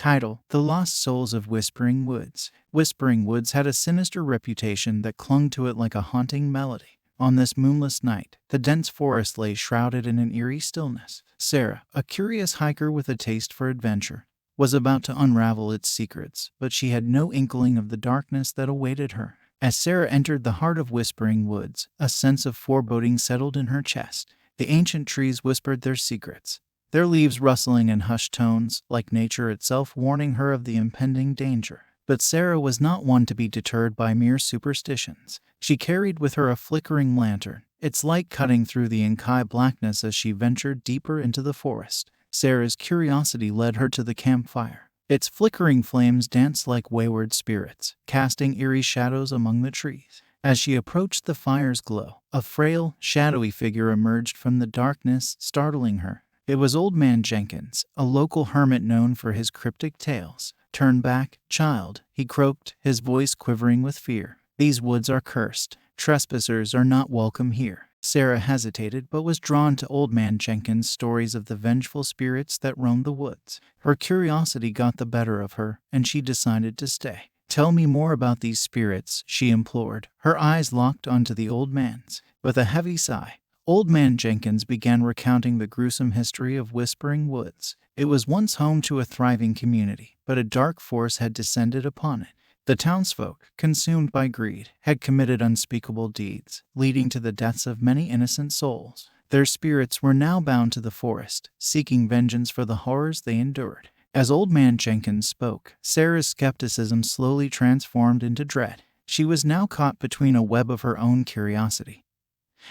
Title: The Lost Souls of Whispering Woods. Whispering Woods had a sinister reputation that clung to it like a haunting melody. On this moonless night, the dense forest lay shrouded in an eerie stillness. Sarah, a curious hiker with a taste for adventure, was about to unravel its secrets, but she had no inkling of the darkness that awaited her. As Sarah entered the heart of Whispering Woods, a sense of foreboding settled in her chest. The ancient trees whispered their secrets, their leaves rustling in hushed tones, like nature itself warning her of the impending danger. But Sarah was not one to be deterred by mere superstitions. She carried with her a flickering lantern, its light cutting through the inky blackness as she ventured deeper into the forest. Sarah's curiosity led her to the campfire. Its flickering flames danced like wayward spirits, casting eerie shadows among the trees. As she approached the fire's glow, a frail, shadowy figure emerged from the darkness, startling her. It was Old Man Jenkins, a local hermit known for his cryptic tales. "Turn back, child," he croaked, his voice quivering with fear. "These woods are cursed. Trespassers are not welcome here." Sarah hesitated but was drawn to Old Man Jenkins' stories of the vengeful spirits that roamed the woods. Her curiosity got the better of her, and she decided to stay. "Tell me more about these spirits," she implored, her eyes locked onto the old man's. With a heavy sigh, Old Man Jenkins began recounting the gruesome history of Whispering Woods. It was once home to a thriving community, but a dark force had descended upon it. The townsfolk, consumed by greed, had committed unspeakable deeds, leading to the deaths of many innocent souls. Their spirits were now bound to the forest, seeking vengeance for the horrors they endured. As Old Man Jenkins spoke, Sarah's skepticism slowly transformed into dread. She was now caught between a web of her own curiosity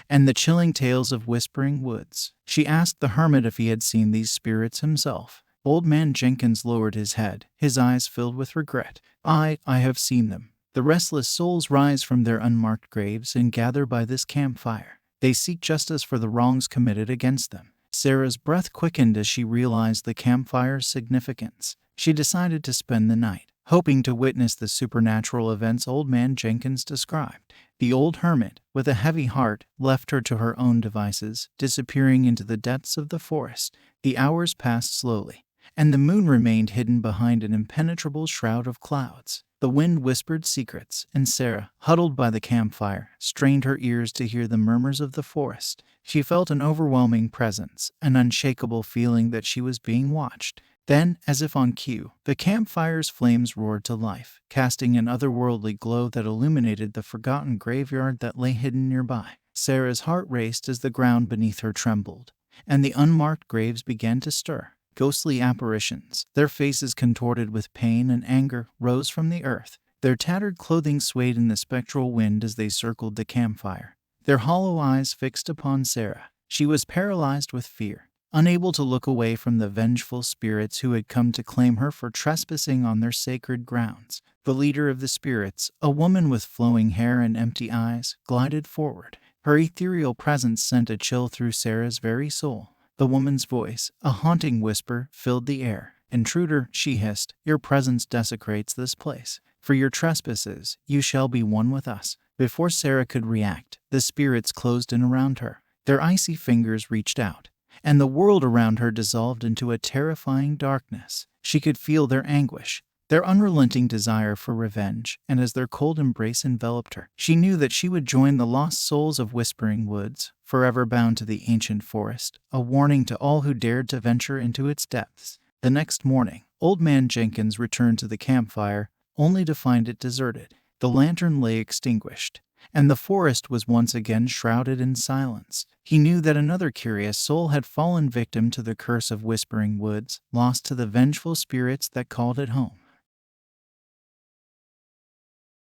and the chilling tales of Whispering Woods. She asked the hermit if he had seen these spirits himself. Old Man Jenkins lowered his head, his eyes filled with regret. I have seen them. The restless souls rise from their unmarked graves and gather by this campfire. They seek justice for the wrongs committed against them." Sarah's breath quickened as she realized the campfire's significance. She decided to spend the night, hoping to witness the supernatural events Old Man Jenkins described. The old hermit, with a heavy heart, left her to her own devices, disappearing into the depths of the forest. The hours passed slowly, and the moon remained hidden behind an impenetrable shroud of clouds. The wind whispered secrets, and Sarah, huddled by the campfire, strained her ears to hear the murmurs of the forest. She felt an overwhelming presence, an unshakable feeling that she was being watched. Then, as if on cue, the campfire's flames roared to life, casting an otherworldly glow that illuminated the forgotten graveyard that lay hidden nearby. Sarah's heart raced as the ground beneath her trembled, and the unmarked graves began to stir. Ghostly apparitions, their faces contorted with pain and anger, rose from the earth. Their tattered clothing swayed in the spectral wind as they circled the campfire, their hollow eyes fixed upon Sarah. She was paralyzed with fear, unable to look away from the vengeful spirits who had come to claim her for trespassing on their sacred grounds. The leader of the spirits, a woman with flowing hair and empty eyes, glided forward. Her ethereal presence sent a chill through Sarah's very soul. The woman's voice, a haunting whisper, filled the air. "Intruder," she hissed, "your presence desecrates this place. For your trespasses, you shall be one with us." Before Sarah could react, the spirits closed in around her. Their icy fingers reached out, and the world around her dissolved into a terrifying darkness. She could feel their anguish, their unrelenting desire for revenge, and as their cold embrace enveloped her, she knew that she would join the lost souls of Whispering Woods, forever bound to the ancient forest, a warning to all who dared to venture into its depths. The next morning, Old Man Jenkins returned to the campfire, only to find it deserted. The lantern lay extinguished, and the forest was once again shrouded in silence. He knew that another curious soul had fallen victim to the curse of Whispering Woods, lost to the vengeful spirits that called it home.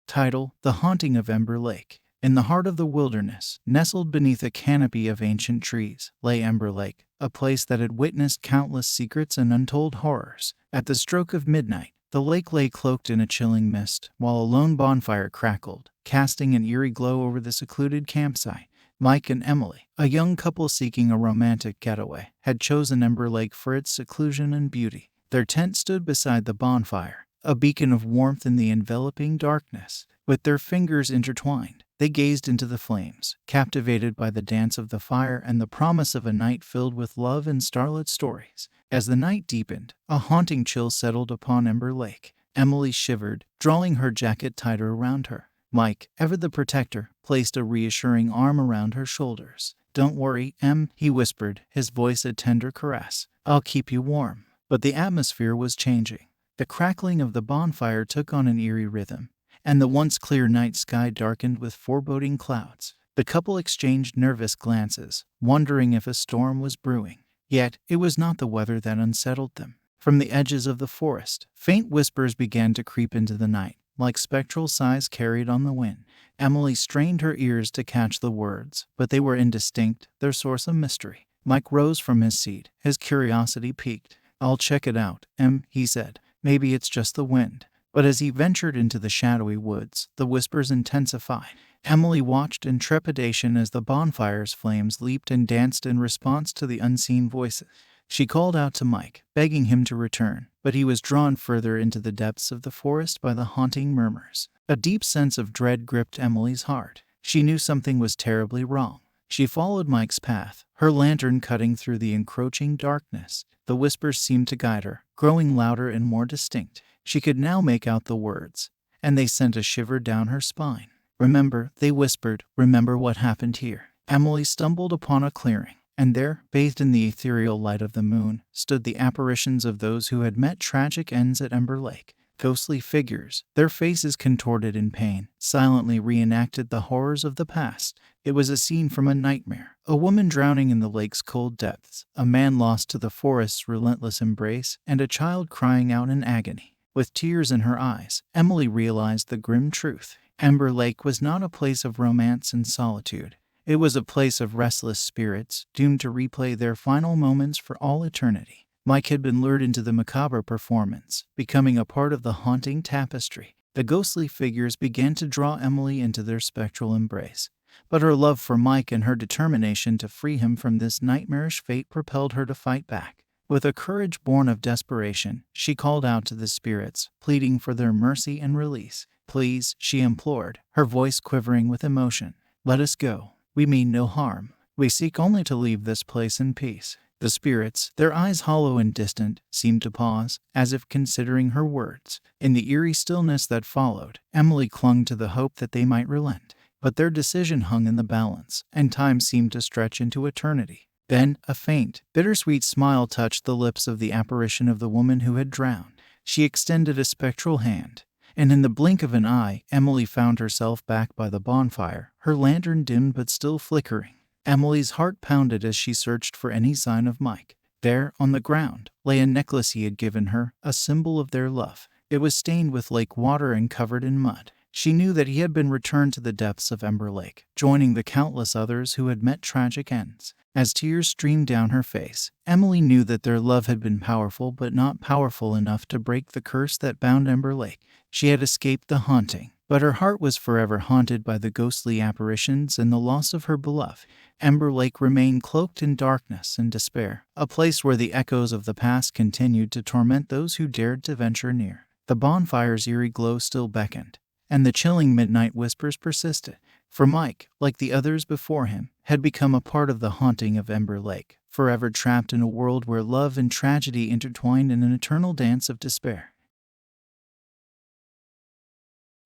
Title: The Haunting of Ember Lake. In the heart of the wilderness, nestled beneath a canopy of ancient trees, lay Ember Lake, a place that had witnessed countless secrets and untold horrors. At the stroke of midnight, the lake lay cloaked in a chilling mist, while a lone bonfire crackled, casting an eerie glow over the secluded campsite. Mike and Emily, a young couple seeking a romantic getaway, had chosen Ember Lake for its seclusion and beauty. Their tent stood beside the bonfire, a beacon of warmth in the enveloping darkness. With their fingers intertwined, They gazed into the flames, captivated by the dance of the fire and the promise of a night filled with love and starlit stories. As the night deepened, a haunting chill settled upon Ember Lake. Emily shivered, drawing her jacket tighter around her. Mike, ever the protector, placed a reassuring arm around her shoulders. "Don't worry, Em," he whispered, his voice a tender caress. "I'll keep you warm." But the atmosphere was changing. The crackling of the bonfire took on an eerie rhythm, and the once clear night sky darkened with foreboding clouds. The couple exchanged nervous glances, wondering if a storm was brewing. Yet, it was not the weather that unsettled them. From the edges of the forest, faint whispers began to creep into the night, like spectral sighs carried on the wind. Emily strained her ears to catch the words, but they were indistinct, their source a mystery. Mike rose from his seat, his curiosity piqued. "I'll check it out, Em," he said. "Maybe it's just the wind." But as he ventured into the shadowy woods, the whispers intensified. Emily watched in trepidation as the bonfire's flames leaped and danced in response to the unseen voices. She called out to Mike, begging him to return, but he was drawn further into the depths of the forest by the haunting murmurs. A deep sense of dread gripped Emily's heart. She knew something was terribly wrong. She followed Mike's path, her lantern cutting through the encroaching darkness. The whispers seemed to guide her, growing louder and more distinct. She could now make out the words, and they sent a shiver down her spine. "Remember," they whispered, "remember what happened here." Emily stumbled upon a clearing, and there, bathed in the ethereal light of the moon, stood the apparitions of those who had met tragic ends at Ember Lake. Ghostly figures, their faces contorted in pain, silently reenacted the horrors of the past. It was a scene from a nightmare. A woman drowning in the lake's cold depths, a man lost to the forest's relentless embrace, and a child crying out in agony. With tears in her eyes, Emily realized the grim truth. Ember Lake was not a place of romance and solitude. It was a place of restless spirits, doomed to replay their final moments for all eternity. Mike had been lured into the macabre performance, becoming a part of the haunting tapestry. The ghostly figures began to draw Emily into their spectral embrace. But her love for Mike and her determination to free him from this nightmarish fate propelled her to fight back. With a courage born of desperation, she called out to the spirits, pleading for their mercy and release. "Please," she implored, her voice quivering with emotion. "Let us go. We mean no harm. We seek only to leave this place in peace." The spirits, their eyes hollow and distant, seemed to pause, as if considering her words. In the eerie stillness that followed, Emily clung to the hope that they might relent. But their decision hung in the balance, and time seemed to stretch into eternity. Then, a faint, bittersweet smile touched the lips of the apparition of the woman who had drowned. She extended a spectral hand, and in the blink of an eye, Emily found herself back by the bonfire, her lantern dimmed but still flickering. Emily's heart pounded as she searched for any sign of Mike. There, on the ground, lay a necklace he had given her, a symbol of their love. It was stained with lake water and covered in mud. She knew that he had been returned to the depths of Ember Lake, joining the countless others who had met tragic ends. As tears streamed down her face, Emily knew that their love had been powerful but not powerful enough to break the curse that bound Ember Lake. She had escaped the haunting, but her heart was forever haunted by the ghostly apparitions and the loss of her beloved. Ember Lake remained cloaked in darkness and despair, a place where the echoes of the past continued to torment those who dared to venture near. The bonfire's eerie glow still beckoned, and the chilling midnight whispers persisted. For Mike, like the others before him, had become a part of the haunting of Ember Lake, forever trapped in a world where love and tragedy intertwined in an eternal dance of despair.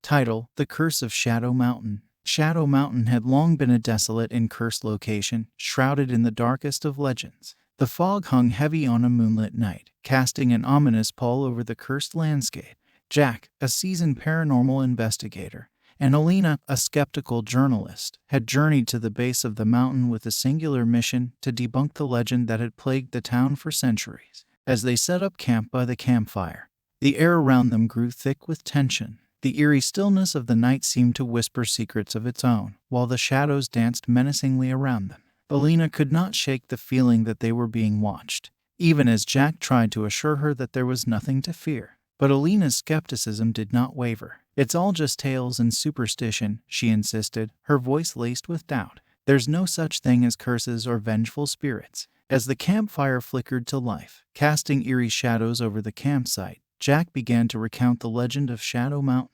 Title: The Curse of Shadow Mountain. Shadow Mountain had long been a desolate and cursed location, shrouded in the darkest of legends. The fog hung heavy on a moonlit night, casting an ominous pall over the cursed landscape. Jack, a seasoned paranormal investigator, and Alina, a skeptical journalist, had journeyed to the base of the mountain with a singular mission to debunk the legend that had plagued the town for centuries. As they set up camp by the campfire, the air around them grew thick with tension. The eerie stillness of the night seemed to whisper secrets of its own, while the shadows danced menacingly around them. Alina could not shake the feeling that they were being watched, even as Jack tried to assure her that there was nothing to fear. But Alina's skepticism did not waver. "It's all just tales and superstition," she insisted, her voice laced with doubt. "There's no such thing as curses or vengeful spirits." As the campfire flickered to life, casting eerie shadows over the campsite, Jack began to recount the legend of Shadow Mountain.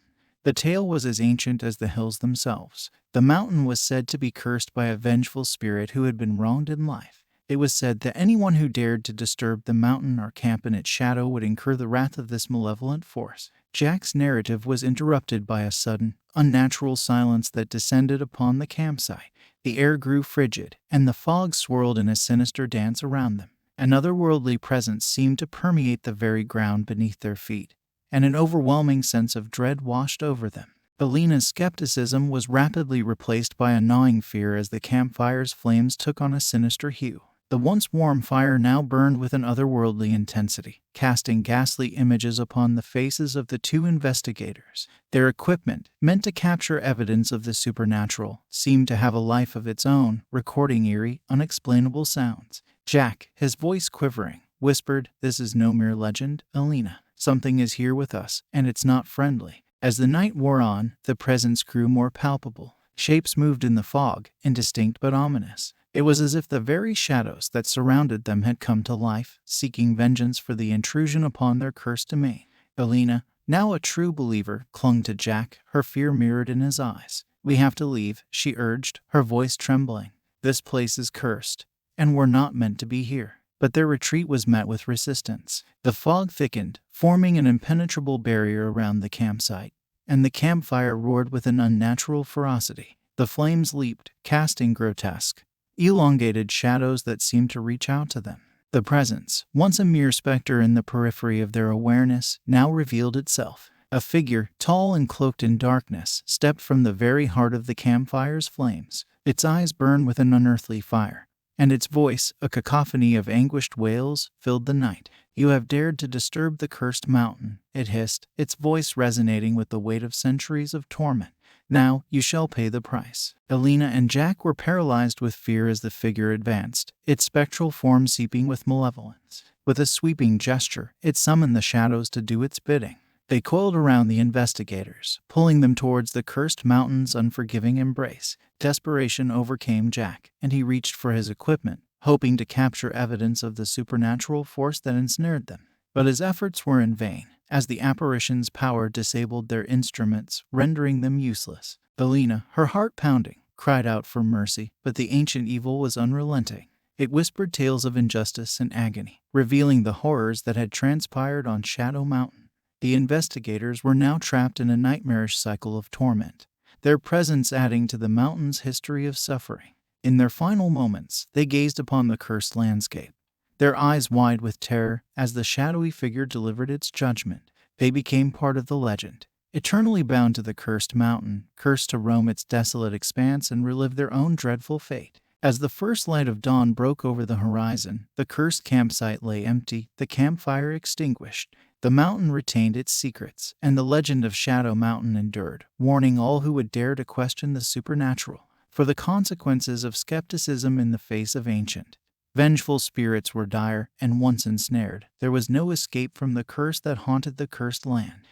The tale was as ancient as the hills themselves. The mountain was said to be cursed by a vengeful spirit who had been wronged in life. It was said that anyone who dared to disturb the mountain or camp in its shadow would incur the wrath of this malevolent force. Jack's narrative was interrupted by a sudden, unnatural silence that descended upon the campsite. The air grew frigid, and the fog swirled in a sinister dance around them. An otherworldly presence seemed to permeate the very ground beneath their feet, and an overwhelming sense of dread washed over them. Alina's skepticism was rapidly replaced by a gnawing fear as the campfire's flames took on a sinister hue. The once warm fire now burned with an otherworldly intensity, casting ghastly images upon the faces of the two investigators. Their equipment, meant to capture evidence of the supernatural, seemed to have a life of its own, recording eerie, unexplainable sounds. Jack, his voice quivering, whispered, "This is no mere legend, Alina. Something is here with us, and it's not friendly." As the night wore on, the presence grew more palpable. Shapes moved in the fog, indistinct but ominous. It was as if the very shadows that surrounded them had come to life, seeking vengeance for the intrusion upon their cursed domain. Alina, now a true believer, clung to Jack, her fear mirrored in his eyes. "We have to leave," she urged, her voice trembling. "This place is cursed, and we're not meant to be here." But their retreat was met with resistance. The fog thickened, forming an impenetrable barrier around the campsite, and the campfire roared with an unnatural ferocity. The flames leaped, casting grotesque, elongated shadows that seemed to reach out to them. The presence, once a mere specter in the periphery of their awareness, now revealed itself. A figure, tall and cloaked in darkness, stepped from the very heart of the campfire's flames. Its eyes burned with an unearthly fire, and its voice, a cacophony of anguished wails, filled the night. "You have dared to disturb the cursed mountain," it hissed, its voice resonating with the weight of centuries of torment. "Now you shall pay the price." Alina and Jack were paralyzed with fear as the figure advanced, its spectral form seeping with malevolence. With a sweeping gesture, it summoned the shadows to do its bidding. They coiled around the investigators, pulling them towards the cursed mountain's unforgiving embrace. Desperation overcame Jack, and he reached for his equipment, hoping to capture evidence of the supernatural force that ensnared them. But his efforts were in vain, as the apparition's power disabled their instruments, rendering them useless. Alina, her heart pounding, cried out for mercy, but the ancient evil was unrelenting. It whispered tales of injustice and agony, revealing the horrors that had transpired on Shadow Mountain. The investigators were now trapped in a nightmarish cycle of torment, their presence adding to the mountain's history of suffering. In their final moments, they gazed upon the cursed landscape, their eyes wide with terror as the shadowy figure delivered its judgment. They became part of the legend, eternally bound to the cursed mountain, cursed to roam its desolate expanse and relive their own dreadful fate. As the first light of dawn broke over the horizon, the cursed campsite lay empty, the campfire extinguished. The mountain retained its secrets, and the legend of Shadow Mountain endured, warning all who would dare to question the supernatural. For the consequences of skepticism in the face of ancient, vengeful spirits were dire, and once ensnared, there was no escape from the curse that haunted the cursed land.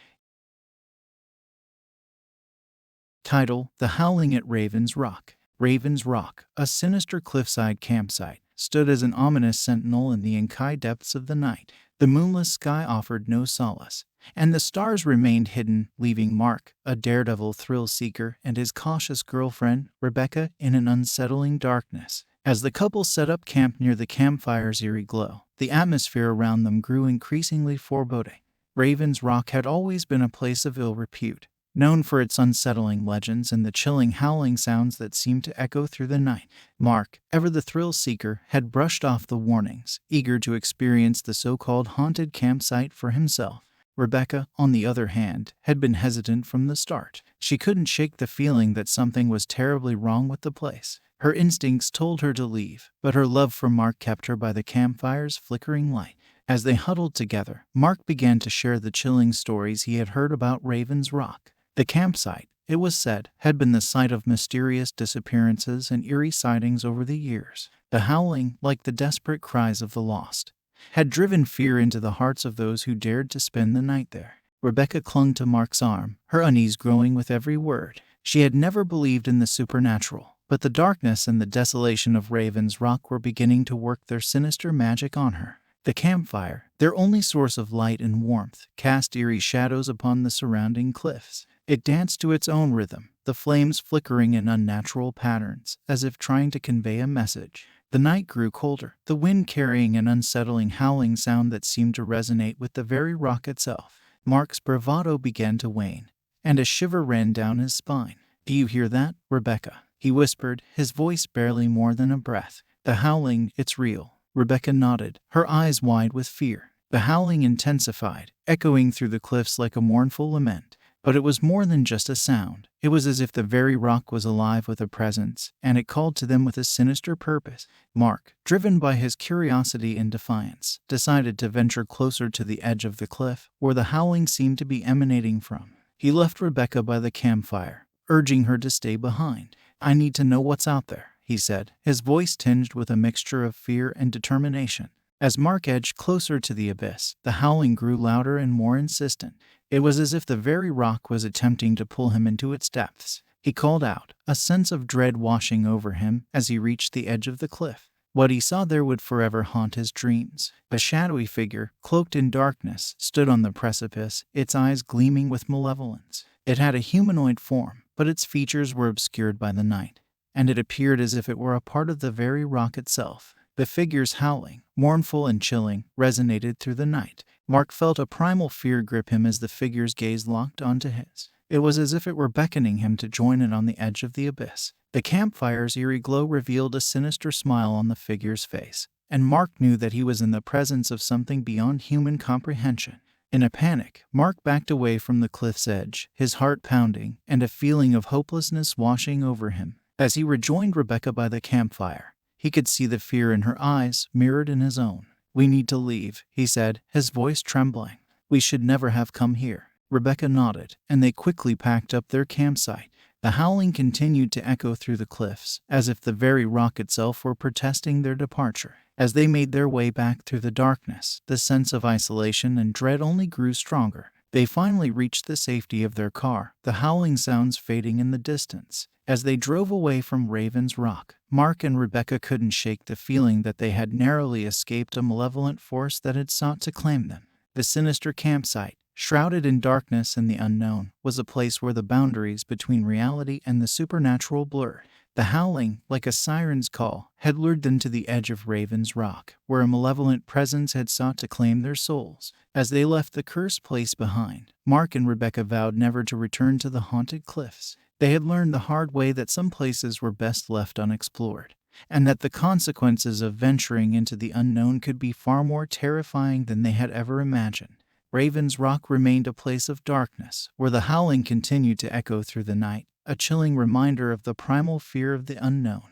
Title: The Howling at Raven's Rock. Raven's Rock, a sinister cliffside campsite, stood as an ominous sentinel in the inky depths of the night. The moonless sky offered no solace, and the stars remained hidden, leaving Mark, a daredevil thrill-seeker, and his cautious girlfriend, Rebecca, in an unsettling darkness. As the couple set up camp near the campfire's eerie glow, the atmosphere around them grew increasingly foreboding. Raven's Rock had always been a place of ill repute, known for its unsettling legends and the chilling howling sounds that seemed to echo through the night. Mark, ever the thrill-seeker, had brushed off the warnings, eager to experience the so-called haunted campsite for himself. Rebecca, on the other hand, had been hesitant from the start. She couldn't shake the feeling that something was terribly wrong with the place. Her instincts told her to leave, but her love for Mark kept her by the campfire's flickering light. As they huddled together, Mark began to share the chilling stories he had heard about Raven's Rock. The campsite, it was said, had been the site of mysterious disappearances and eerie sightings over the years. The howling, like the desperate cries of the lost, had driven fear into the hearts of those who dared to spend the night there. Rebecca clung to Mark's arm, her unease growing with every word. She had never believed in the supernatural, but the darkness and the desolation of Raven's Rock were beginning to work their sinister magic on her. The campfire, their only source of light and warmth, cast eerie shadows upon the surrounding cliffs. It danced to its own rhythm, the flames flickering in unnatural patterns, as if trying to convey a message. The night grew colder, the wind carrying an unsettling howling sound that seemed to resonate with the very rock itself. Mark's bravado began to wane, and a shiver ran down his spine. "Do you hear that, Rebecca?" he whispered, his voice barely more than a breath. "The howling, it's real." Rebecca nodded, her eyes wide with fear. The howling intensified, echoing through the cliffs like a mournful lament. But it was more than just a sound. It was as if the very rock was alive with a presence, and it called to them with a sinister purpose. Mark, driven by his curiosity and defiance, decided to venture closer to the edge of the cliff, where the howling seemed to be emanating from. He left Rebecca by the campfire, urging her to stay behind. "I need to know what's out there," he said, his voice tinged with a mixture of fear and determination. As Mark edged closer to the abyss, the howling grew louder and more insistent. It was as if the very rock was attempting to pull him into its depths. He called out, a sense of dread washing over him as he reached the edge of the cliff. What he saw there would forever haunt his dreams. A shadowy figure, cloaked in darkness, stood on the precipice, its eyes gleaming with malevolence. It had a humanoid form, but its features were obscured by the night, and it appeared as if it were a part of the very rock itself. The figure's howling, mournful and chilling, resonated through the night. Mark felt a primal fear grip him as the figure's gaze locked onto his. It was as if it were beckoning him to join it on the edge of the abyss. The campfire's eerie glow revealed a sinister smile on the figure's face, and Mark knew that he was in the presence of something beyond human comprehension. In a panic, Mark backed away from the cliff's edge, his heart pounding, and a feeling of hopelessness washing over him. As he rejoined Rebecca by the campfire, he could see the fear in her eyes mirrored in his own. "We need to leave," he said, his voice trembling. "We should never have come here." Rebecca nodded, and they quickly packed up their campsite. The howling continued to echo through the cliffs, as if the very rock itself were protesting their departure. As they made their way back through the darkness, the sense of isolation and dread only grew stronger. They finally reached the safety of their car, the howling sounds fading in the distance. As they drove away from Raven's Rock, Mark and Rebecca couldn't shake the feeling that they had narrowly escaped a malevolent force that had sought to claim them. The sinister campsite, shrouded in darkness and the unknown, was a place where the boundaries between reality and the supernatural blurred. The howling, like a siren's call, had lured them to the edge of Raven's Rock, where a malevolent presence had sought to claim their souls. As they left the cursed place behind, Mark and Rebecca vowed never to return to the haunted cliffs. They had learned the hard way that some places were best left unexplored, and that the consequences of venturing into the unknown could be far more terrifying than they had ever imagined. Raven's Rock remained a place of darkness, where the howling continued to echo through the night, a chilling reminder of the primal fear of the unknown.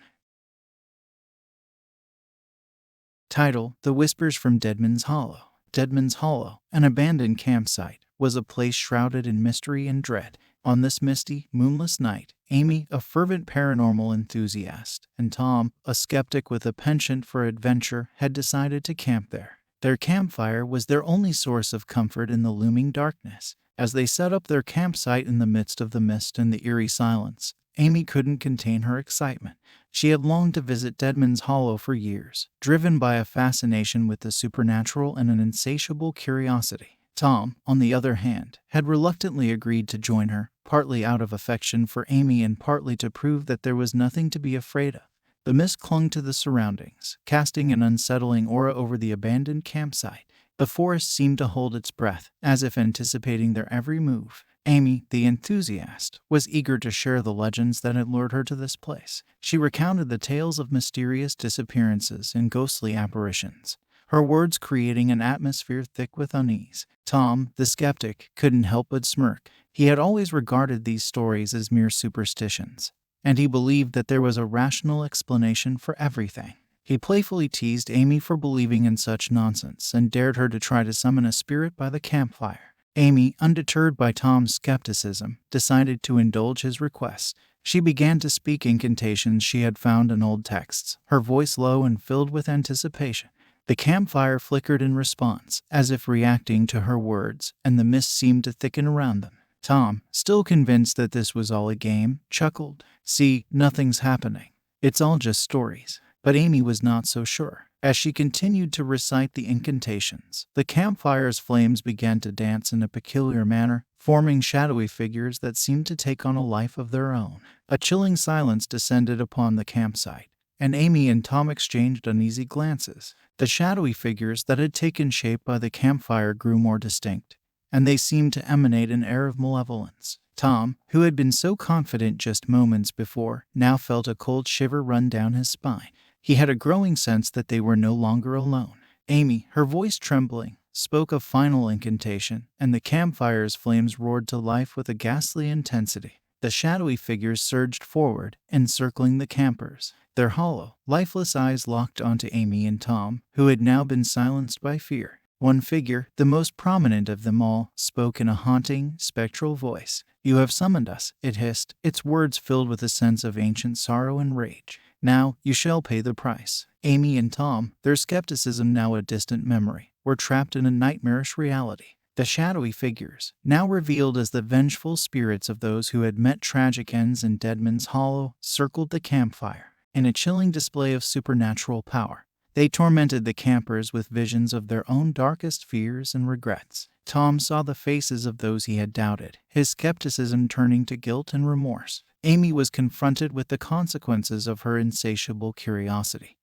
Title: The Whispers from Deadman's Hollow. Deadman's Hollow, an abandoned campsite, was a place shrouded in mystery and dread. On this misty, moonless night, Amy, a fervent paranormal enthusiast, and Tom, a skeptic with a penchant for adventure, had decided to camp there. Their campfire was their only source of comfort in the looming darkness. As they set up their campsite in the midst of the mist and the eerie silence, Amy couldn't contain her excitement. She had longed to visit Deadman's Hollow for years, driven by a fascination with the supernatural and an insatiable curiosity. Tom, on the other hand, had reluctantly agreed to join her, partly out of affection for Amy and partly to prove that there was nothing to be afraid of. The mist clung to the surroundings, casting an unsettling aura over the abandoned campsite. The forest seemed to hold its breath, as if anticipating their every move. Amy, the enthusiast, was eager to share the legends that had lured her to this place. She recounted the tales of mysterious disappearances and ghostly apparitions, her words creating an atmosphere thick with unease. Tom, the skeptic, couldn't help but smirk. He had always regarded these stories as mere superstitions, and he believed that there was a rational explanation for everything. He playfully teased Amy for believing in such nonsense and dared her to try to summon a spirit by the campfire. Amy, undeterred by Tom's skepticism, decided to indulge his request. She began to speak incantations she had found in old texts, her voice low and filled with anticipation. The campfire flickered in response, as if reacting to her words, and the mist seemed to thicken around them. Tom, still convinced that this was all a game, chuckled. "See, nothing's happening. It's all just stories." But Amy was not so sure. As she continued to recite the incantations, the campfire's flames began to dance in a peculiar manner, forming shadowy figures that seemed to take on a life of their own. A chilling silence descended upon the campsite, and Amy and Tom exchanged uneasy glances. The shadowy figures that had taken shape by the campfire grew more distinct, and they seemed to emanate an air of malevolence. Tom, who had been so confident just moments before, now felt a cold shiver run down his spine. He had a growing sense that they were no longer alone. Amy, her voice trembling, spoke a final incantation, and the campfire's flames roared to life with a ghastly intensity. The shadowy figures surged forward, encircling the campers. Their hollow, lifeless eyes locked onto Amy and Tom, who had now been silenced by fear. One figure, the most prominent of them all, spoke in a haunting, spectral voice. "You have summoned us," it hissed, its words filled with a sense of ancient sorrow and rage. "Now, you shall pay the price." Amy and Tom, their skepticism now a distant memory, were trapped in a nightmarish reality. The shadowy figures, now revealed as the vengeful spirits of those who had met tragic ends in Deadman's Hollow, circled the campfire. In a chilling display of supernatural power, they tormented the campers with visions of their own darkest fears and regrets. Tom saw the faces of those he had doubted, his skepticism turning to guilt and remorse. Amy was confronted with the consequences of her insatiable curiosity,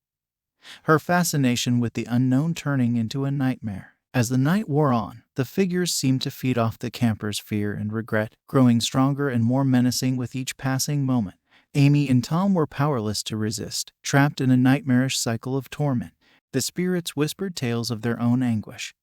her fascination with the unknown turning into a nightmare. As the night wore on, the figures seemed to feed off the campers' fear and regret, growing stronger and more menacing with each passing moment. Amy and Tom were powerless to resist, trapped in a nightmarish cycle of torment. The spirits whispered tales of their own anguish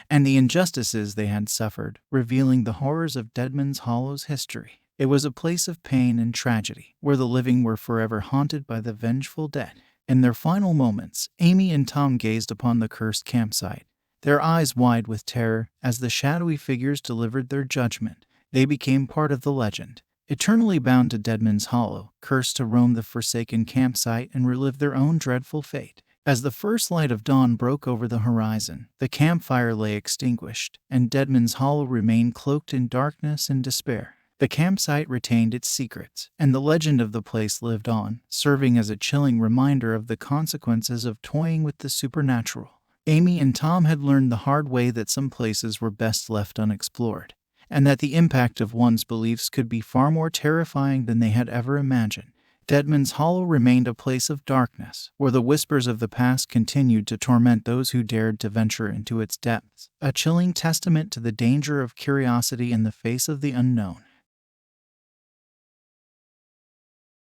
and the injustices they had suffered, revealing the horrors of Deadman's Hollow's history. It was a place of pain and tragedy, where the living were forever haunted by the vengeful dead. In their final moments, Amy and Tom gazed upon the cursed campsite, their eyes wide with terror as the shadowy figures delivered their judgment. They became part of the legend, eternally bound to Deadman's Hollow, cursed to roam the forsaken campsite and relive their own dreadful fate. As the first light of dawn broke over the horizon, the campfire lay extinguished, and Deadman's Hollow remained cloaked in darkness and despair. The campsite retained its secrets, and the legend of the place lived on, serving as a chilling reminder of the consequences of toying with the supernatural. Amy and Tom had learned the hard way that some places were best left unexplored, and that the impact of one's beliefs could be far more terrifying than they had ever imagined. Deadman's Hollow remained a place of darkness, where the whispers of the past continued to torment those who dared to venture into its depths, a chilling testament to the danger of curiosity in the face of the unknown.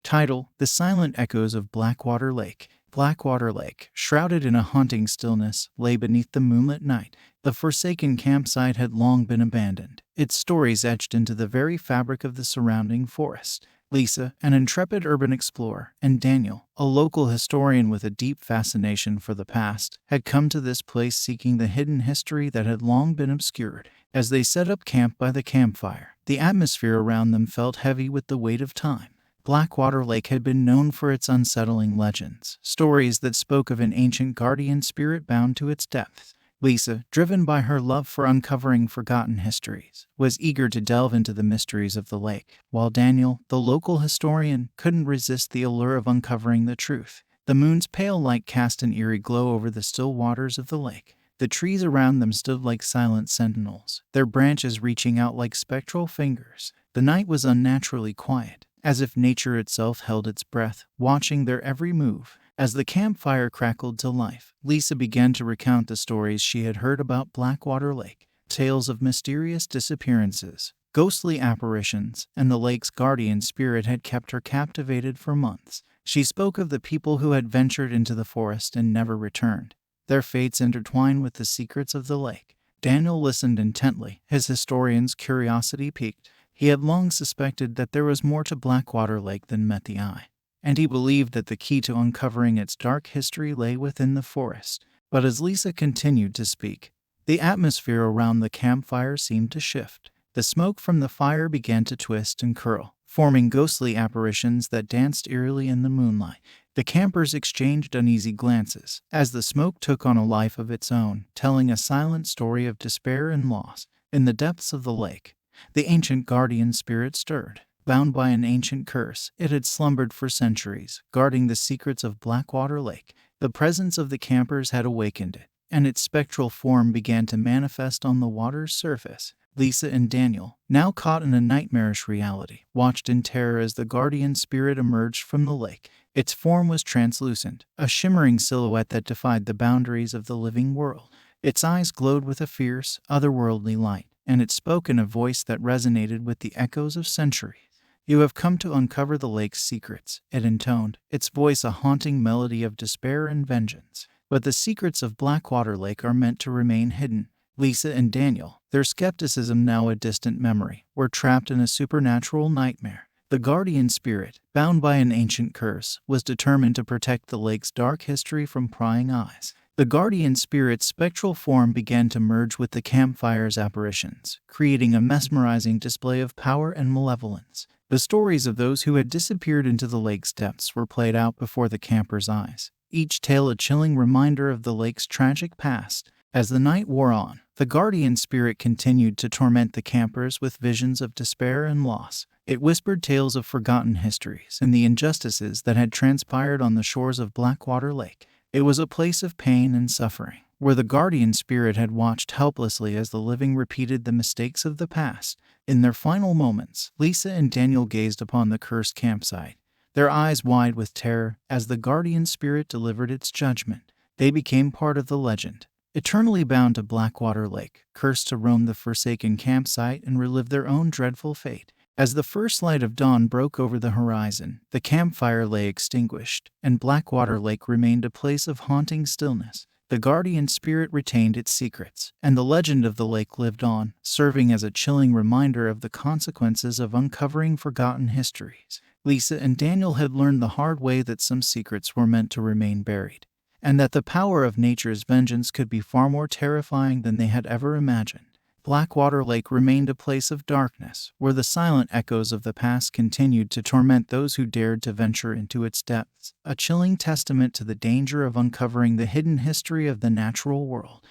Title: The Silent Echoes of Blackwater Lake. Blackwater Lake, shrouded in a haunting stillness, lay beneath the moonlit night. The forsaken campsite had long been abandoned, its stories etched into the very fabric of the surrounding forest. Lisa, an intrepid urban explorer, and Daniel, a local historian with a deep fascination for the past, had come to this place seeking the hidden history that had long been obscured. As they set up camp by the campfire, the atmosphere around them felt heavy with the weight of time. Blackwater Lake had been known for its unsettling legends, stories that spoke of an ancient guardian spirit bound to its depths. Lisa, driven by her love for uncovering forgotten histories, was eager to delve into the mysteries of the lake, while Daniel, the local historian, couldn't resist the allure of uncovering the truth. The moon's pale light cast an eerie glow over the still waters of the lake. The trees around them stood like silent sentinels, their branches reaching out like spectral fingers. The night was unnaturally quiet, as if nature itself held its breath, watching their every move. As the campfire crackled to life, Lisa began to recount the stories she had heard about Blackwater Lake, tales of mysterious disappearances, ghostly apparitions, and the lake's guardian spirit had kept her captivated for months. She spoke of the people who had ventured into the forest and never returned, their fates intertwined with the secrets of the lake. Daniel listened intently, his historian's curiosity piqued. He had long suspected that there was more to Blackwater Lake than met the eye, and he believed that the key to uncovering its dark history lay within the forest. But as Lisa continued to speak, the atmosphere around the campfire seemed to shift. The smoke from the fire began to twist and curl, forming ghostly apparitions that danced eerily in the moonlight. The campers exchanged uneasy glances as the smoke took on a life of its own, telling a silent story of despair and loss. In the depths of the lake, the ancient guardian spirit stirred. bound by an ancient curse. It had slumbered for centuries, guarding the secrets of Blackwater Lake. The presence of the campers had awakened it, and its spectral form began to manifest on the water's surface. Lisa and Daniel, now caught in a nightmarish reality, watched in terror as the guardian spirit emerged from the lake. Its form was translucent, a shimmering silhouette that defied the boundaries of the living world. Its eyes glowed with a fierce, otherworldly light, and it spoke in a voice that resonated with the echoes of centuries. "You have come to uncover the lake's secrets," it intoned, its voice a haunting melody of despair and vengeance. "But the secrets of Blackwater Lake are meant to remain hidden." Lisa and Daniel, their skepticism now a distant memory, were trapped in a supernatural nightmare. The guardian spirit, bound by an ancient curse, was determined to protect the lake's dark history from prying eyes. The guardian spirit's spectral form began to merge with the campfire's apparitions, creating a mesmerizing display of power and malevolence. The stories of those who had disappeared into the lake's depths were played out before the campers' eyes, each tale a chilling reminder of the lake's tragic past. As the night wore on, the guardian spirit continued to torment the campers with visions of despair and loss. It whispered tales of forgotten histories and the injustices that had transpired on the shores of Blackwater Lake. It was a place of pain and suffering, where the guardian spirit had watched helplessly as the living repeated the mistakes of the past. In their final moments, Lisa and Daniel gazed upon the cursed campsite, their eyes wide with terror as the guardian spirit delivered its judgment. They became part of the legend, eternally bound to Blackwater Lake, cursed to roam the forsaken campsite and relive their own dreadful fate. As the first light of dawn broke over the horizon, the campfire lay extinguished, and Blackwater Lake remained a place of haunting stillness. The guardian spirit retained its secrets, and the legend of the lake lived on, serving as a chilling reminder of the consequences of uncovering forgotten histories. Lisa and Daniel had learned the hard way that some secrets were meant to remain buried, and that the power of nature's vengeance could be far more terrifying than they had ever imagined. Blackwater Lake remained a place of darkness, where the silent echoes of the past continued to torment those who dared to venture into its depths, a chilling testament to the danger of uncovering the hidden history of the natural world.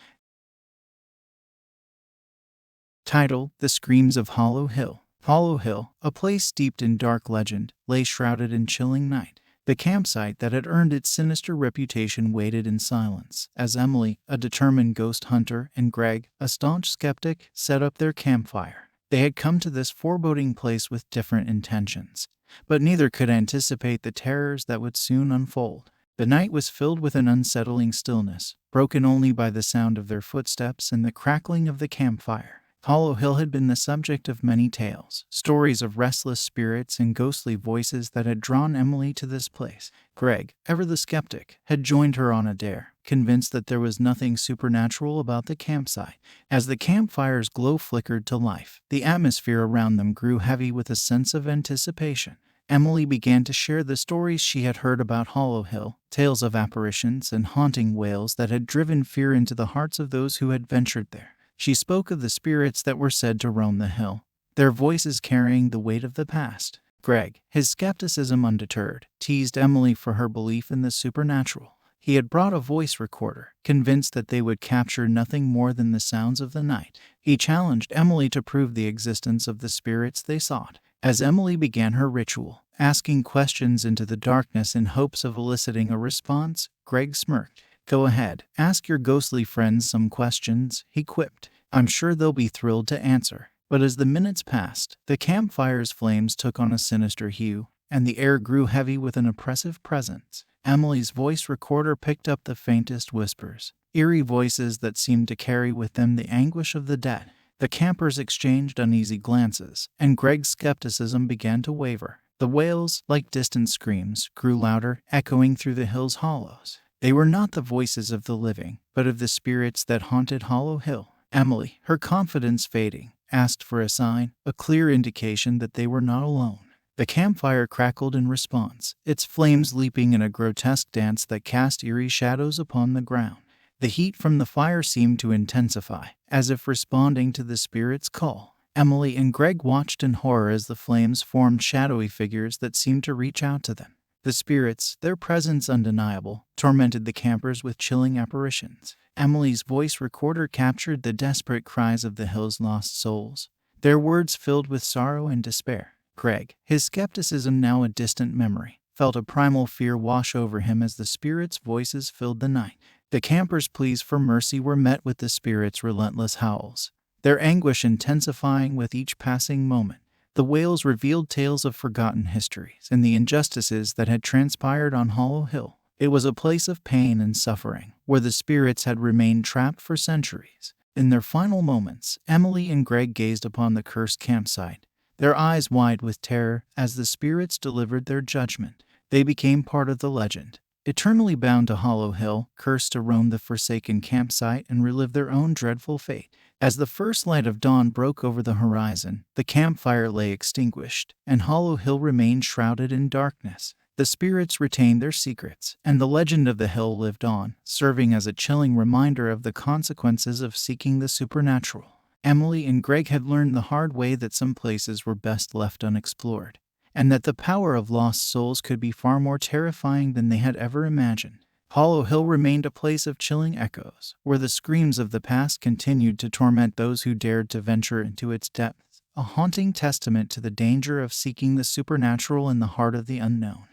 Title: The Screams of Hollow Hill. Hollow Hill, a place steeped in dark legend, lay shrouded in chilling night. The campsite that had earned its sinister reputation waited in silence, as Emily, a determined ghost hunter, and Greg, a staunch skeptic, set up their campfire. They had come to this foreboding place with different intentions, but neither could anticipate the terrors that would soon unfold. The night was filled with an unsettling stillness, broken only by the sound of their footsteps and the crackling of the campfire. Hollow Hill had been the subject of many tales, stories of restless spirits and ghostly voices that had drawn Emily to this place. Greg, ever the skeptic, had joined her on a dare, convinced that there was nothing supernatural about the campsite. As the campfire's glow flickered to life, the atmosphere around them grew heavy with a sense of anticipation. Emily began to share the stories she had heard about Hollow Hill, tales of apparitions and haunting wails that had driven fear into the hearts of those who had ventured there. She spoke of the spirits that were said to roam the hill, their voices carrying the weight of the past. Greg, his skepticism undeterred, teased Emily for her belief in the supernatural. He had brought a voice recorder, convinced that they would capture nothing more than the sounds of the night. He challenged Emily to prove the existence of the spirits they sought. As Emily began her ritual, asking questions into the darkness in hopes of eliciting a response, Greg smirked. "Go ahead, ask your ghostly friends some questions," he quipped. "I'm sure they'll be thrilled to answer." But as the minutes passed, the campfire's flames took on a sinister hue, and the air grew heavy with an oppressive presence. Emily's voice recorder picked up the faintest whispers, eerie voices that seemed to carry with them the anguish of the dead. The campers exchanged uneasy glances, and Greg's skepticism began to waver. The wails, like distant screams, grew louder, echoing through the hill's hollows. They were not the voices of the living, but of the spirits that haunted Hollow Hill. Emily, her confidence fading, asked for a sign, a clear indication that they were not alone. The campfire crackled in response, its flames leaping in a grotesque dance that cast eerie shadows upon the ground. The heat from the fire seemed to intensify, as if responding to the spirit's call. Emily and Greg watched in horror as the flames formed shadowy figures that seemed to reach out to them. The spirits, their presence undeniable, tormented the campers with chilling apparitions. Emily's voice recorder captured the desperate cries of the hill's lost souls, their words filled with sorrow and despair. Greg, his skepticism now a distant memory, felt a primal fear wash over him as the spirits' voices filled the night. The campers' pleas for mercy were met with the spirits' relentless howls, their anguish intensifying with each passing moment. The wails revealed tales of forgotten histories and the injustices that had transpired on Hollow Hill. It was a place of pain and suffering, where the spirits had remained trapped for centuries. In their final moments, Emily and Greg gazed upon the cursed campsite, their eyes wide with terror as the spirits delivered their judgment. They became part of the legend, eternally bound to Hollow Hill, cursed to roam the forsaken campsite and relive their own dreadful fate. As the first light of dawn broke over the horizon, the campfire lay extinguished, and Hollow Hill remained shrouded in darkness. The spirits retained their secrets, and the legend of the hill lived on, serving as a chilling reminder of the consequences of seeking the supernatural. Emily and Greg had learned the hard way that some places were best left unexplored, and that the power of lost souls could be far more terrifying than they had ever imagined. Hollow Hill remained a place of chilling echoes, where the screams of the past continued to torment those who dared to venture into its depths, a haunting testament to the danger of seeking the supernatural in the heart of the unknown.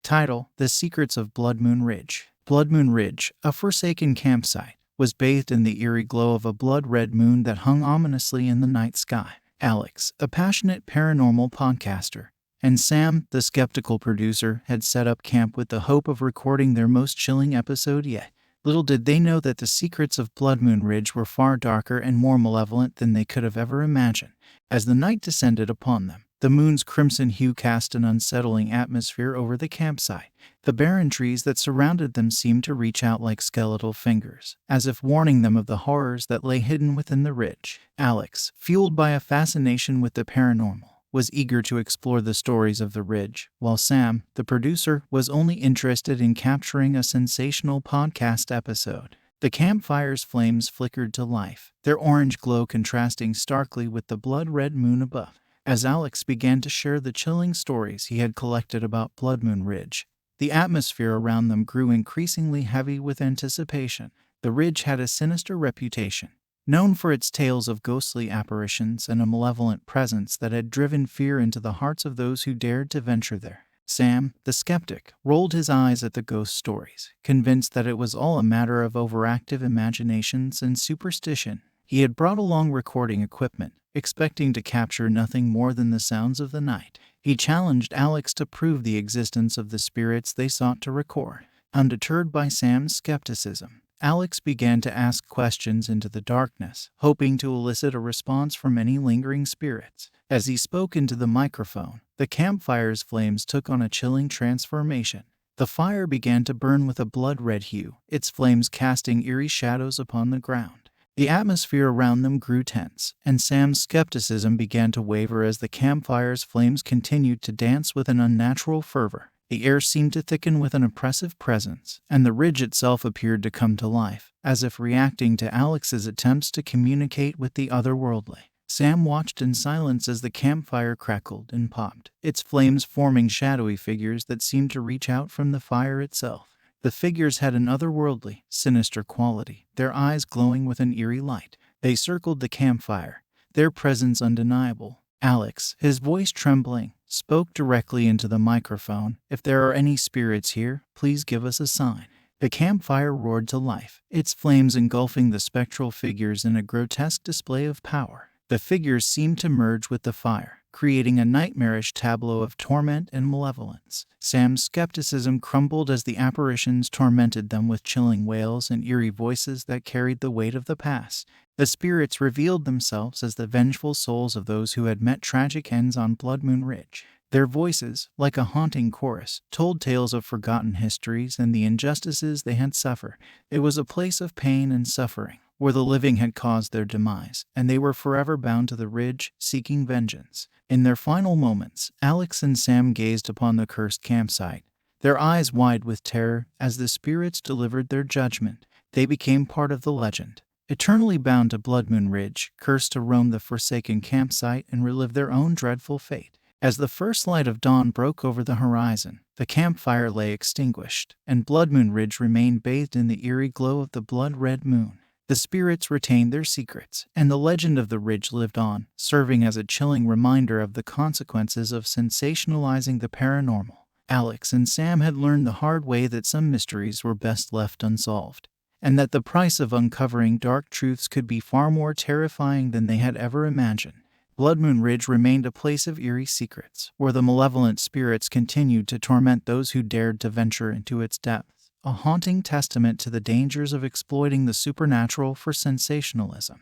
Title: The Secrets of Bloodmoon Ridge. Bloodmoon Ridge, a forsaken campsite, was bathed in the eerie glow of a blood-red moon that hung ominously in the night sky. Alex, a passionate paranormal podcaster, and Sam, the skeptical producer, had set up camp with the hope of recording their most chilling episode yet. Little did they know that the secrets of Bloodmoon Ridge were far darker and more malevolent than they could have ever imagined. As the night descended upon them, the moon's crimson hue cast an unsettling atmosphere over the campsite. The barren trees that surrounded them seemed to reach out like skeletal fingers, as if warning them of the horrors that lay hidden within the ridge. Alex, fueled by a fascination with the paranormal, was eager to explore the stories of the ridge, while Sam, the producer, was only interested in capturing a sensational podcast episode. The campfire's flames flickered to life, their orange glow contrasting starkly with the blood-red moon above. As Alex began to share the chilling stories he had collected about Bloodmoon Ridge, the atmosphere around them grew increasingly heavy with anticipation. The ridge had a sinister reputation, known for its tales of ghostly apparitions and a malevolent presence that had driven fear into the hearts of those who dared to venture there. Sam, the skeptic, rolled his eyes at the ghost stories, convinced that it was all a matter of overactive imaginations and superstition. He had brought along recording equipment, expecting to capture nothing more than the sounds of the night. He challenged Alex to prove the existence of the spirits they sought to record. Undeterred by Sam's skepticism, Alex began to ask questions into the darkness, hoping to elicit a response from any lingering spirits. As he spoke into the microphone, the campfire's flames took on a chilling transformation. The fire began to burn with a blood-red hue, its flames casting eerie shadows upon the ground. The atmosphere around them grew tense, and Sam's skepticism began to waver as the campfire's flames continued to dance with an unnatural fervor. The air seemed to thicken with an oppressive presence, and the ridge itself appeared to come to life, as if reacting to Alex's attempts to communicate with the otherworldly. Sam watched in silence as the campfire crackled and popped, its flames forming shadowy figures that seemed to reach out from the fire itself. The figures had an otherworldly, sinister quality, their eyes glowing with an eerie light. They circled the campfire, their presence undeniable. Alex, his voice trembling, spoke directly into the microphone. "If there are any spirits here, please give us a sign." The campfire roared to life, its flames engulfing the spectral figures in a grotesque display of power. The figures seemed to merge with the fire, creating a nightmarish tableau of torment and malevolence. Sam's skepticism crumbled as the apparitions tormented them with chilling wails and eerie voices that carried the weight of the past. The spirits revealed themselves as the vengeful souls of those who had met tragic ends on Bloodmoon Ridge. Their voices, like a haunting chorus, told tales of forgotten histories and the injustices they had suffered. It was a place of pain and suffering, where the living had caused their demise, and they were forever bound to the ridge, seeking vengeance. In their final moments, Alex and Sam gazed upon the cursed campsite, their eyes wide with terror as the spirits delivered their judgment. They became part of the legend, eternally bound to Bloodmoon Ridge, cursed to roam the forsaken campsite and relive their own dreadful fate. As the first light of dawn broke over the horizon, the campfire lay extinguished, and Bloodmoon Ridge remained bathed in the eerie glow of the blood-red moon. The spirits retained their secrets, and the legend of the ridge lived on, serving as a chilling reminder of the consequences of sensationalizing the paranormal. Alex and Sam had learned the hard way that some mysteries were best left unsolved, and that the price of uncovering dark truths could be far more terrifying than they had ever imagined. Bloodmoon Ridge remained a place of eerie secrets, where the malevolent spirits continued to torment those who dared to venture into its depths, a haunting testament to the dangers of exploiting the supernatural for sensationalism.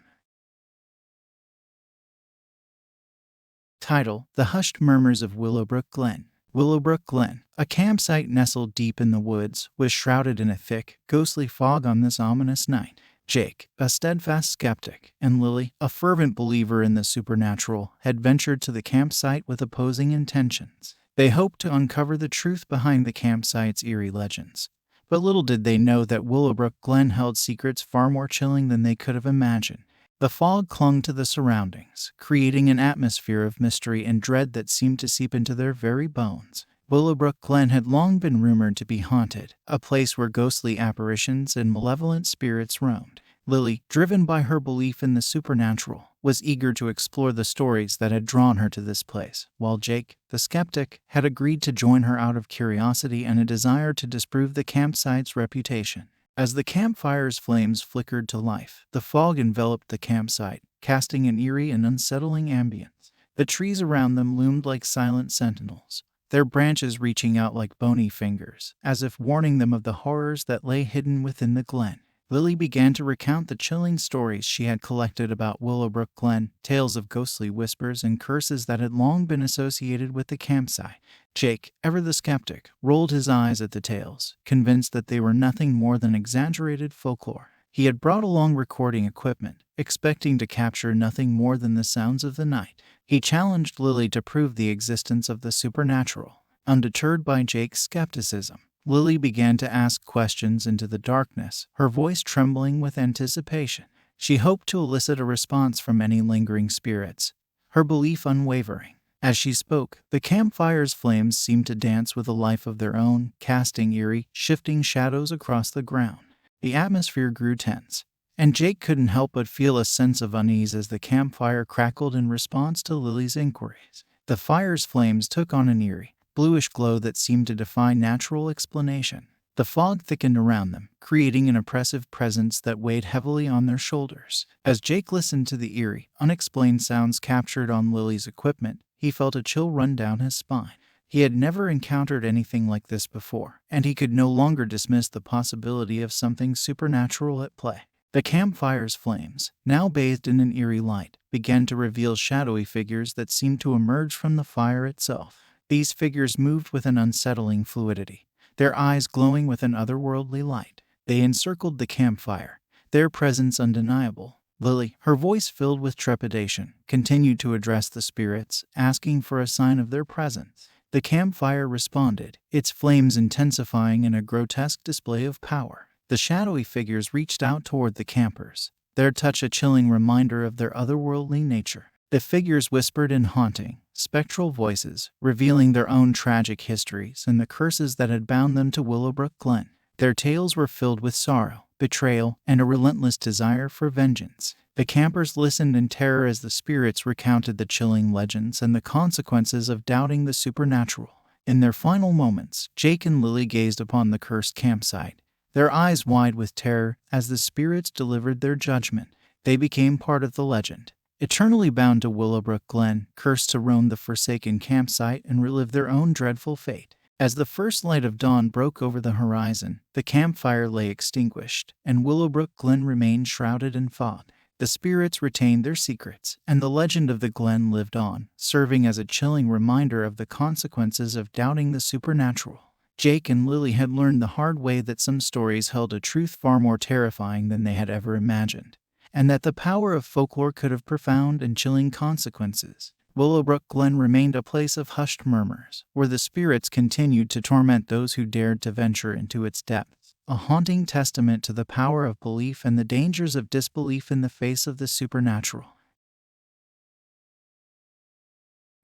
Title: The Hushed Murmurs of Willowbrook Glen. Willowbrook Glen, a campsite nestled deep in the woods, was shrouded in a thick, ghostly fog on this ominous night. Jake, a steadfast skeptic, and Lily, a fervent believer in the supernatural, had ventured to the campsite with opposing intentions. They hoped to uncover the truth behind the campsite's eerie legends. But little did they know that Willowbrook Glen held secrets far more chilling than they could have imagined. The fog clung to the surroundings, creating an atmosphere of mystery and dread that seemed to seep into their very bones. Willowbrook Glen had long been rumored to be haunted, a place where ghostly apparitions and malevolent spirits roamed. Lily, driven by her belief in the supernatural, was eager to explore the stories that had drawn her to this place, while Jake, the skeptic, had agreed to join her out of curiosity and a desire to disprove the campsite's reputation. As the campfire's flames flickered to life, the fog enveloped the campsite, casting an eerie and unsettling ambience. The trees around them loomed like silent sentinels, their branches reaching out like bony fingers, as if warning them of the horrors that lay hidden within the glen. Lily began to recount the chilling stories she had collected about Willowbrook Glen, tales of ghostly whispers and curses that had long been associated with the campsite. Jake, ever the skeptic, rolled his eyes at the tales, convinced that they were nothing more than exaggerated folklore. He had brought along recording equipment, expecting to capture nothing more than the sounds of the night. He challenged Lily to prove the existence of the supernatural. Undeterred by Jake's skepticism, Lily began to ask questions into the darkness, her voice trembling with anticipation. She hoped to elicit a response from any lingering spirits, her belief unwavering. As she spoke, the campfire's flames seemed to dance with a life of their own, casting eerie, shifting shadows across the ground. The atmosphere grew tense, and Jake couldn't help but feel a sense of unease as the campfire crackled in response to Lily's inquiries. The fire's flames took on an eerie, bluish glow that seemed to defy natural explanation. The fog thickened around them, creating an oppressive presence that weighed heavily on their shoulders. As Jake listened to the eerie, unexplained sounds captured on Lily's equipment, he felt a chill run down his spine. He had never encountered anything like this before, and he could no longer dismiss the possibility of something supernatural at play. The campfire's flames, now bathed in an eerie light, began to reveal shadowy figures that seemed to emerge from the fire itself. These figures moved with an unsettling fluidity, their eyes glowing with an otherworldly light. They encircled the campfire, their presence undeniable. Lily, her voice filled with trepidation, continued to address the spirits, asking for a sign of their presence. The campfire responded, its flames intensifying in a grotesque display of power. The shadowy figures reached out toward the campers, their touch a chilling reminder of their otherworldly nature. The figures whispered in haunting, spectral voices, revealing their own tragic histories and the curses that had bound them to Willowbrook Glen. Their tales were filled with sorrow, betrayal, and a relentless desire for vengeance. The campers listened in terror as the spirits recounted the chilling legends and the consequences of doubting the supernatural. In their final moments, Jake and Lily gazed upon the cursed campsite, their eyes wide with terror as the spirits delivered their judgment. They became part of the legend, eternally bound to Willowbrook Glen, cursed to roam the forsaken campsite and relive their own dreadful fate. As the first light of dawn broke over the horizon, the campfire lay extinguished, and Willowbrook Glen remained shrouded in fog. The spirits retained their secrets, and the legend of the glen lived on, serving as a chilling reminder of the consequences of doubting the supernatural. Jake and Lily had learned the hard way that some stories held a truth far more terrifying than they had ever imagined, and that the power of folklore could have profound and chilling consequences. Willowbrook Glen remained a place of hushed murmurs, where the spirits continued to torment those who dared to venture into its depths, a haunting testament to the power of belief and the dangers of disbelief in the face of the supernatural.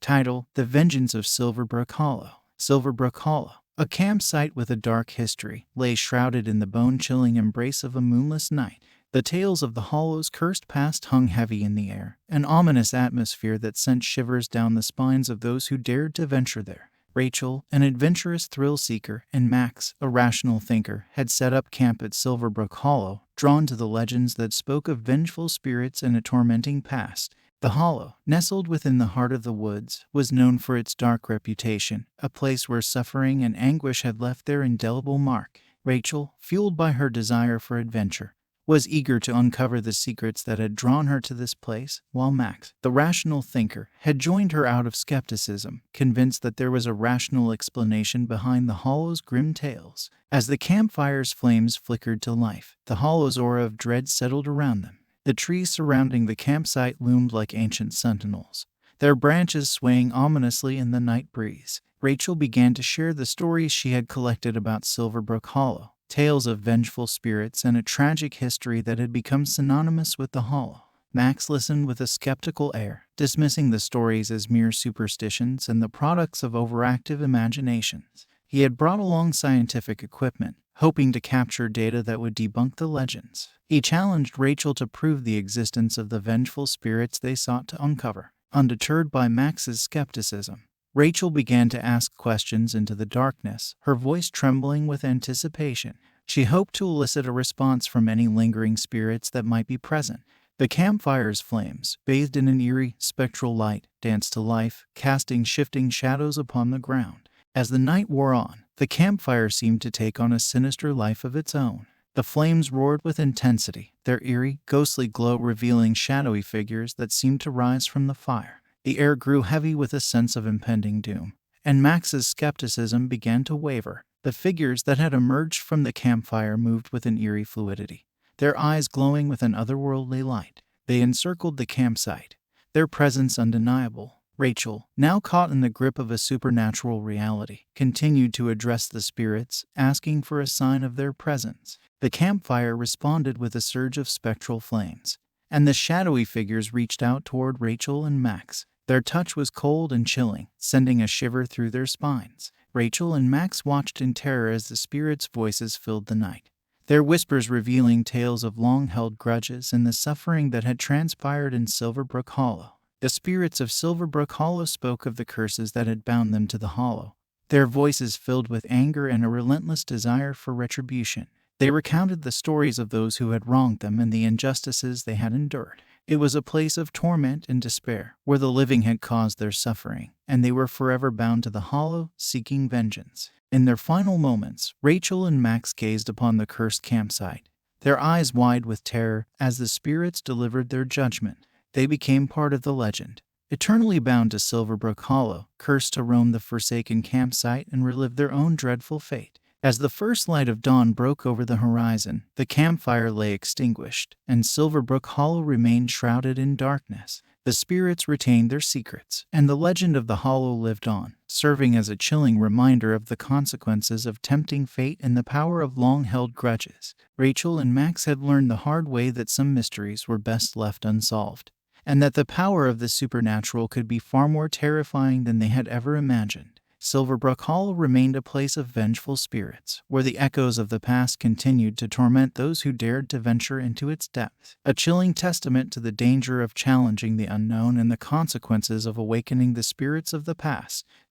Title: The Vengeance of Silverbrook Hollow. Silverbrook Hollow, a campsite with a dark history, lay shrouded in the bone-chilling embrace of a moonless night. The tales of the Hollow's cursed past hung heavy in the air, an ominous atmosphere that sent shivers down the spines of those who dared to venture there. Rachel, an adventurous thrill-seeker, and Max, a rational thinker, had set up camp at Silverbrook Hollow, drawn to the legends that spoke of vengeful spirits and a tormenting past. The Hollow, nestled within the heart of the woods, was known for its dark reputation, a place where suffering and anguish had left their indelible mark. Rachel, fueled by her desire for adventure, was eager to uncover the secrets that had drawn her to this place, while Max, the rational thinker, had joined her out of skepticism, convinced that there was a rational explanation behind the Hollow's grim tales. As the campfire's flames flickered to life, the Hollow's aura of dread settled around them. The trees surrounding the campsite loomed like ancient sentinels, their branches swaying ominously in the night breeze. Rachel began to share the stories she had collected about Silverbrook Hollow, tales of vengeful spirits and a tragic history that had become synonymous with the Hollow. Max listened with a skeptical air, dismissing the stories as mere superstitions and the products of overactive imaginations. He had brought along scientific equipment, hoping to capture data that would debunk the legends. He challenged Rachel to prove the existence of the vengeful spirits they sought to uncover. Undeterred by Max's skepticism, Rachel began to ask questions into the darkness, her voice trembling with anticipation. She hoped to elicit a response from any lingering spirits that might be present. The campfire's flames, bathed in an eerie, spectral light, danced to life, casting shifting shadows upon the ground. As the night wore on, the campfire seemed to take on a sinister life of its own. The flames roared with intensity, their eerie, ghostly glow revealing shadowy figures that seemed to rise from the fire. The air grew heavy with a sense of impending doom, and Max's skepticism began to waver. The figures that had emerged from the campfire moved with an eerie fluidity, their eyes glowing with an otherworldly light. They encircled the campsite, their presence undeniable. Rachel, now caught in the grip of a supernatural reality, continued to address the spirits, asking for a sign of their presence. The campfire responded with a surge of spectral flames, and the shadowy figures reached out toward Rachel and Max. Their touch was cold and chilling, sending a shiver through their spines. Rachel and Max watched in terror as the spirits' voices filled the night, their whispers revealing tales of long-held grudges and the suffering that had transpired in Silverbrook Hollow. The spirits of Silverbrook Hollow spoke of the curses that had bound them to the Hollow, their voices filled with anger and a relentless desire for retribution. They recounted the stories of those who had wronged them and the injustices they had endured. It was a place of torment and despair, where the living had caused their suffering, and they were forever bound to the Hollow, seeking vengeance. In their final moments, Rachel and Max gazed upon the cursed campsite, their eyes wide with terror as the spirits delivered their judgment. They became part of the legend, eternally bound to Silverbrook Hollow, cursed to roam the forsaken campsite and relive their own dreadful fate. As the first light of dawn broke over the horizon, the campfire lay extinguished, and Silverbrook Hollow remained shrouded in darkness. The spirits retained their secrets, and the legend of the Hollow lived on, serving as a chilling reminder of the consequences of tempting fate and the power of long-held grudges. Rachel and Max had learned the hard way that some mysteries were best left unsolved, and that the power of the supernatural could be far more terrifying than they had ever imagined. Silverbrook Hollow remained a place of vengeful spirits, where the echoes of the past continued to torment those who dared to venture into its depths, a chilling testament to the danger of challenging the unknown and the consequences of awakening the spirits of the past.